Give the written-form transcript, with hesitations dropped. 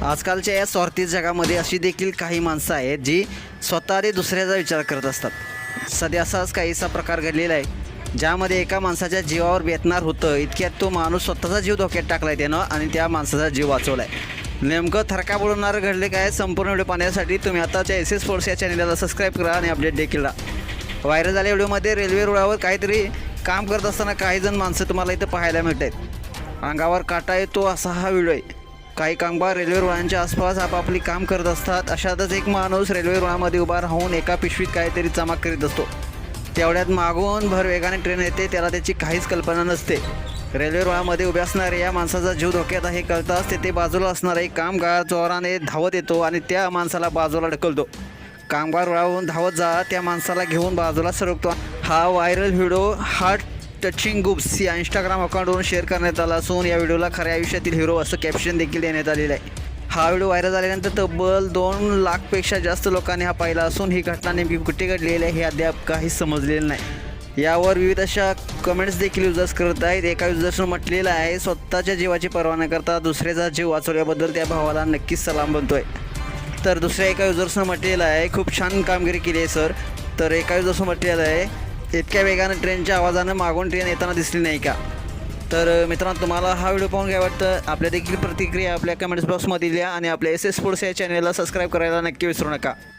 आजकालच्या या स्वार्थी जगामध्ये अशी देखील काही माणसं आहेत जी स्वतः ते दुसऱ्याचा विचार करत असतात. सध्या असाच काहीसा प्रकार घडलेला आहे ज्यामध्ये एका माणसाच्या जीवावर बेतणार होतं. इतक्यात तो माणूस स्वतःचा जीव धोक्यात टाकला आहे त्यानं आणि त्या माणसाचा जीव वाचवला आहे. नेमकं थरका बुडवणारं घडले काय, संपूर्ण व्हिडिओ पाहण्यासाठी तुम्ही आताच्या एस एस स्पोर्ट्स या चॅनलला सबस्क्राईब करा आणि अपडेट देखील राहा. व्हायरल झालेल्या व्हिडिओमध्ये रेल्वे रुळावर काहीतरी काम करत असताना काही जण माणसं तुम्हाला इथं पाहायला मिळत आहेत. अंगावर काटा येतो असा हा व्हिडिओ आहे. काही कामगार रेल्वे रुळांच्या आसपास आपापली काम करत असतात. अशातच एक माणूस रेल्वे रुळामध्ये उभा राहून एका पिशवीत काहीतरी चमक करीत असतो. तेवढ्यात मागून भर वेगाने ट्रेन येते. त्याला त्याची काहीच कल्पना नसते. रेल्वे रुळामध्ये उभे असणारे या माणसाचा जीव धोक्यात आहे कळताच तेथे बाजूला असणारा एक कामगार जोराने धावत येतो आणि त्या माणसाला बाजूला ढकलतो. कामगार रुळावरून धावत जा त्या माणसाला घेऊन बाजूला सरकतो. हा व्हायरल व्हिडिओ हार्ट टचिंग गुप्स या इंस्टाग्राम अकाउंटवरून शेअर करण्यात आला असून या व्हिडिओला खऱ्या आयुष्यातील हिरो असं कॅप्शन देखील देण्यात आलेलं आहे. हा व्हिडिओ व्हायरल झाल्यानंतर तब्बल 2 लाखपेक्षा जास्त लोकांनी हा पाहिला असून ही घटना नेमकी कुठे घडलेली आहे हे अद्याप काही समजलेलं नाही. यावर विविध अशा कमेंट्स देखील युजर्स करत आहेत. एका युजर्सनं म्हटलेलं आहे, स्वतःच्या जीवाची पर्वा न करता दुसऱ्याचा जीव वाचवल्याबद्दल त्या भावाला नक्कीच सलाम बनतोय. तर दुसऱ्या एका युजर्सनं म्हटलेलं आहे, खूप छान कामगिरी केली आहे सर. तर एका युजर्सनं म्हटलेलं आहे, इतक्या वेगानं ट्रेनच्या आवाजानं मागून ट्रेन येताना दिसली नाही का. तर मित्रांनो, तुम्हाला हा व्हिडिओ पाहून काय वाटतं आपल्या देखील प्रतिक्रिया आपल्या कमेंट्स बॉक्समध्ये लिहा आणि आपल्या एस एस स्पोर्ट्स या चॅनलला सबस्क्राईब करायला नक्की विसरू नका.